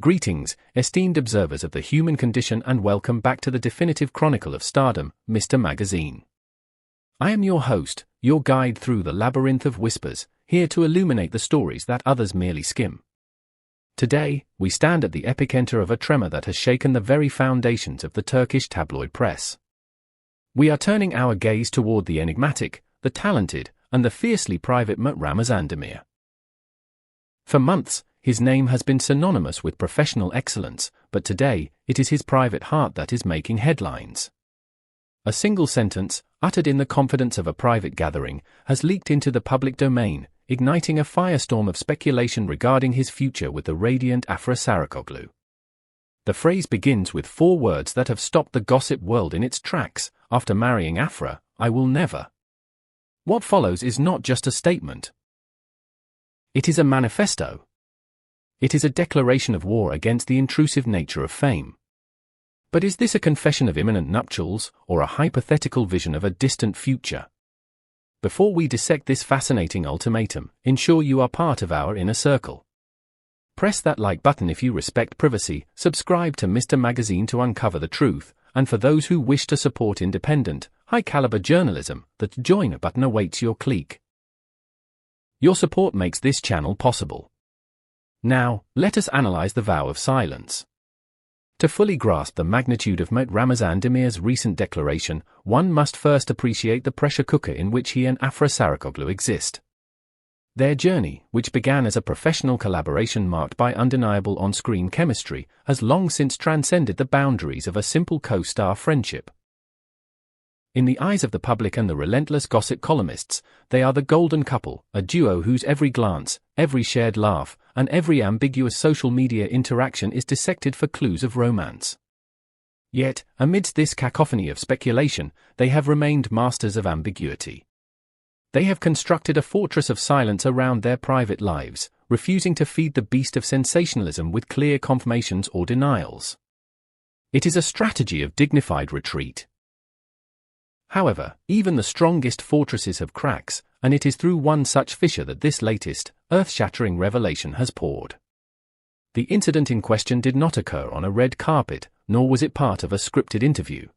Greetings, esteemed observers of the human condition, and welcome back to the definitive chronicle of stardom, Mr. Magazine. I am your host, your guide through the labyrinth of whispers, here to illuminate the stories that others merely skim. Today, we stand at the epicenter of a tremor that has shaken the very foundations of the Turkish tabloid press. We are turning our gaze toward the enigmatic, the talented, and the fiercely private Mert Ramazan Demir. For months, his name has been synonymous with professional excellence, but today, it is his private heart that is making headlines. A single sentence, uttered in the confidence of a private gathering, has leaked into the public domain, igniting a firestorm of speculation regarding his future with the radiant Afra Saraçoğlu. The phrase begins with 4 words that have stopped the gossip world in its tracks: "After marrying Afra, I will never." What follows is not just a statement. It is a manifesto. It is a declaration of war against the intrusive nature of fame. But is this a confession of imminent nuptials, or a hypothetical vision of a distant future? Before we dissect this fascinating ultimatum, ensure you are part of our inner circle. Press that like button if you respect privacy, subscribe to Mr. Magazine to uncover the truth, and for those who wish to support independent, high-caliber journalism, the join button awaits your click. Your support makes this channel possible. Now, let us analyze the vow of silence. To fully grasp the magnitude of Mert Ramazan Demir's recent declaration, one must first appreciate the pressure cooker in which he and Afra Saraçoğlu exist. Their journey, which began as a professional collaboration marked by undeniable on-screen chemistry, has long since transcended the boundaries of a simple co-star friendship. In the eyes of the public and the relentless gossip columnists, they are the golden couple, a duo whose every glance, every shared laugh, and every ambiguous social media interaction is dissected for clues of romance. Yet, amidst this cacophony of speculation, they have remained masters of ambiguity. They have constructed a fortress of silence around their private lives, refusing to feed the beast of sensationalism with clear confirmations or denials. It is a strategy of dignified retreat. However, even the strongest fortresses have cracks, and it is through one such fissure that this latest, earth-shattering revelation has poured. The incident in question did not occur on a red carpet, nor was it part of a scripted interview.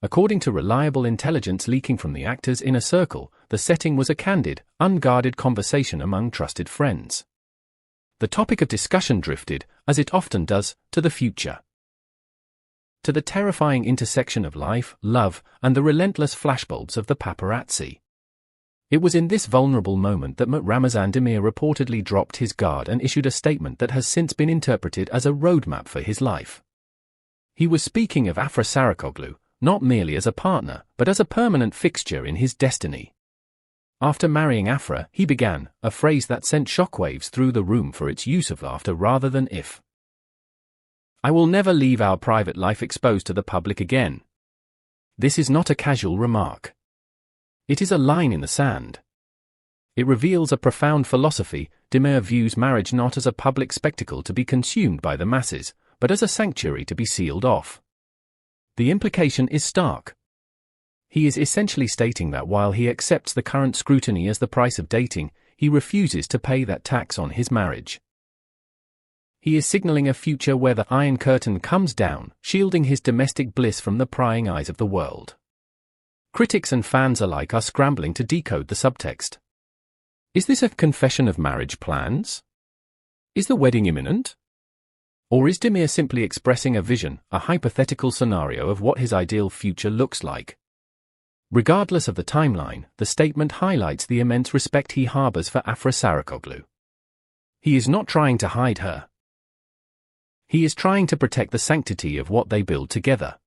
According to reliable intelligence leaking from the actor's inner circle, the setting was a candid, unguarded conversation among trusted friends. The topic of discussion drifted, as it often does, to the future. To the terrifying intersection of life, love, and the relentless flashbulbs of the paparazzi. It was in this vulnerable moment that Mert Ramazan Demir reportedly dropped his guard and issued a statement that has since been interpreted as a roadmap for his life. He was speaking of Afra Saraçoğlu, not merely as a partner, but as a permanent fixture in his destiny. After marrying Afra, he began, a phrase that sent shockwaves through the room for its use of after rather than if. I will never leave our private life exposed to the public again. This is not a casual remark. It is a line in the sand. It reveals a profound philosophy. Demir views marriage not as a public spectacle to be consumed by the masses, but as a sanctuary to be sealed off. The implication is stark. He is essentially stating that while he accepts the current scrutiny as the price of dating, he refuses to pay that tax on his marriage. He is signaling a future where the Iron Curtain comes down, shielding his domestic bliss from the prying eyes of the world. Critics and fans alike are scrambling to decode the subtext. Is this a confession of marriage plans? Is the wedding imminent? Or is Demir simply expressing a vision, a hypothetical scenario of what his ideal future looks like? Regardless of the timeline, the statement highlights the immense respect he harbors for Afra Saraçoğlu. He is not trying to hide her. He is trying to protect the sanctity of what they build together.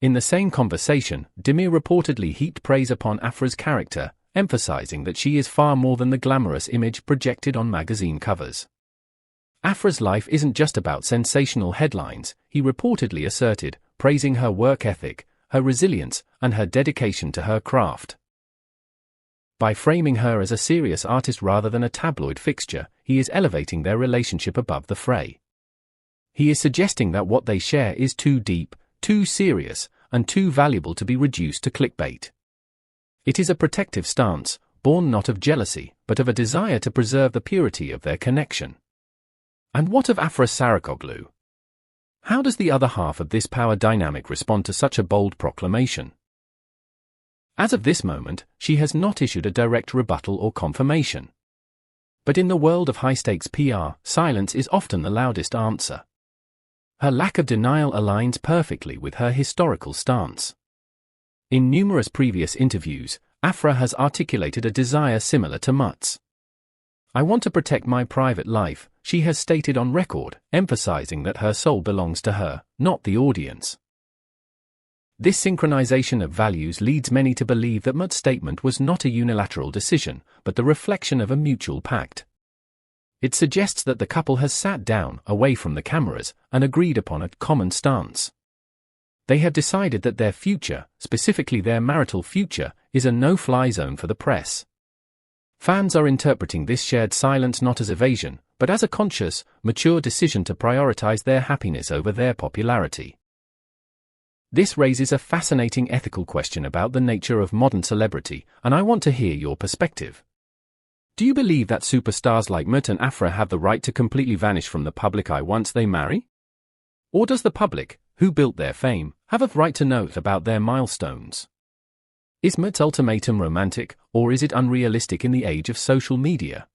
In the same conversation, Demir reportedly heaped praise upon Afra's character, emphasizing that she is far more than the glamorous image projected on magazine covers. Afra's life isn't just about sensational headlines, he reportedly asserted, praising her work ethic, her resilience, and her dedication to her craft. By framing her as a serious artist rather than a tabloid fixture, he is elevating their relationship above the fray. He is suggesting that what they share is too deep, too serious, and too valuable to be reduced to clickbait. It is a protective stance, born not of jealousy, but of a desire to preserve the purity of their connection. And what of Afra Saraçoğlu? How does the other half of this power dynamic respond to such a bold proclamation? As of this moment, she has not issued a direct rebuttal or confirmation. But in the world of high-stakes PR, silence is often the loudest answer. Her lack of denial aligns perfectly with her historical stance. In numerous previous interviews, Afra has articulated a desire similar to Mert's. "I want to protect my private life," she has stated on record, emphasizing that her soul belongs to her, not the audience. This synchronization of values leads many to believe that Mert's statement was not a unilateral decision, but the reflection of a mutual pact. It suggests that the couple has sat down, away from the cameras, and agreed upon a common stance. They have decided that their future, specifically their marital future, is a no-fly zone for the press. Fans are interpreting this shared silence not as evasion, but as a conscious, mature decision to prioritize their happiness over their popularity. This raises a fascinating ethical question about the nature of modern celebrity, and I want to hear your perspective. Do you believe that superstars like Mert and Afra have the right to completely vanish from the public eye once they marry? Or does the public, who built their fame, have a right to know about their milestones? Is Mert's ultimatum romantic, or is it unrealistic in the age of social media?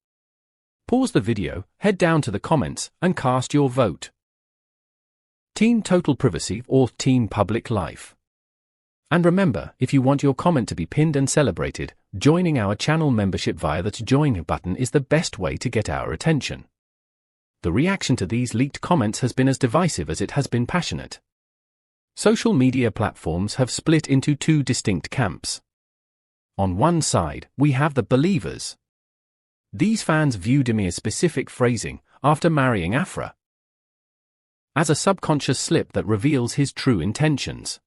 Pause the video, head down to the comments, and cast your vote. Team total privacy or team public life? And remember, if you want your comment to be pinned and celebrated, joining our channel membership via the join button is the best way to get our attention. The reaction to these leaked comments has been as divisive as it has been passionate. Social media platforms have split into two distinct camps. On one side, we have the believers. These fans view Demir's specific phrasing, "after marrying Afra," as a subconscious slip that reveals his true intentions.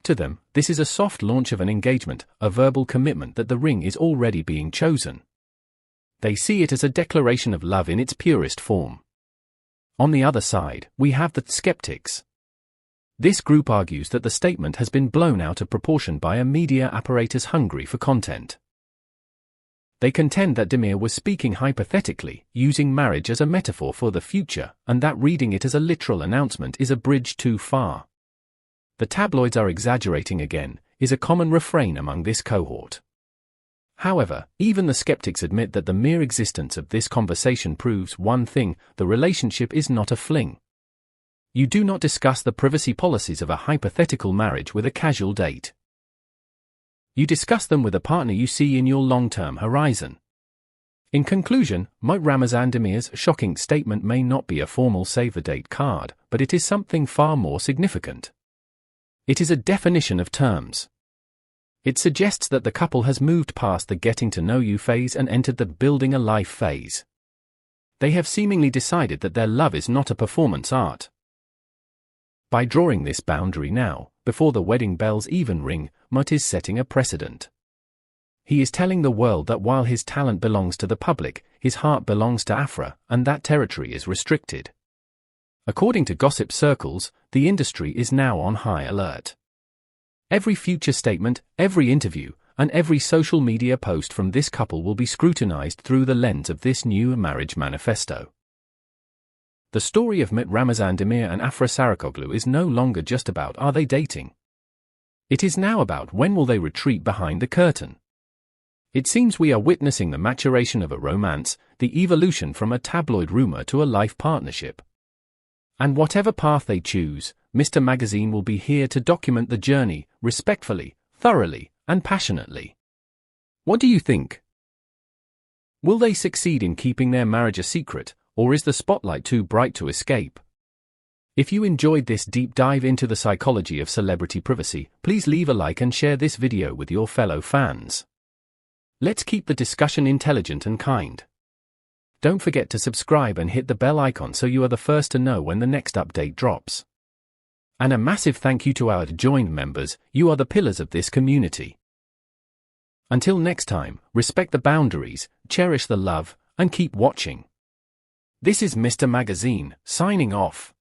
To them, this is a soft launch of an engagement, a verbal commitment that the ring is already being chosen. They see it as a declaration of love in its purest form. On the other side, we have the skeptics. This group argues that the statement has been blown out of proportion by a media apparatus hungry for content. They contend that Demir was speaking hypothetically, using marriage as a metaphor for the future, and that reading it as a literal announcement is a bridge too far. "The tabloids are exaggerating again," is a common refrain among this cohort. However, even the skeptics admit that the mere existence of this conversation proves one thing: the relationship is not a fling. You do not discuss the privacy policies of a hypothetical marriage with a casual date. You discuss them with a partner you see in your long-term horizon. In conclusion, Mert Ramazan Demir's shocking statement may not be a formal save-the-date card, but it is something far more significant. It is a definition of terms. It suggests that the couple has moved past the getting-to-know-you phase and entered the building-a-life phase. They have seemingly decided that their love is not a performance art. By drawing this boundary now, before the wedding bells even ring, Mert is setting a precedent. He is telling the world that while his talent belongs to the public, his heart belongs to Afra, and that territory is restricted. According to gossip circles, the industry is now on high alert. Every future statement, every interview, and every social media post from this couple will be scrutinized through the lens of this new marriage manifesto. The story of Mert Ramazan Demir and Afra Saraçoğlu is no longer just about are they dating. It is now about when will they retreat behind the curtain. It seems we are witnessing the maturation of a romance, the evolution from a tabloid rumor to a life partnership. And whatever path they choose, Mr. Magazine will be here to document the journey, respectfully, thoroughly, and passionately. What do you think? Will they succeed in keeping their marriage a secret, or is the spotlight too bright to escape? If you enjoyed this deep dive into the psychology of celebrity privacy, please leave a like and share this video with your fellow fans. Let's keep the discussion intelligent and kind. Don't forget to subscribe and hit the bell icon so you are the first to know when the next update drops. And a massive thank you to our joined members, you are the pillars of this community. Until next time, respect the boundaries, cherish the love, and keep watching. This is Mr. Magazine, signing off.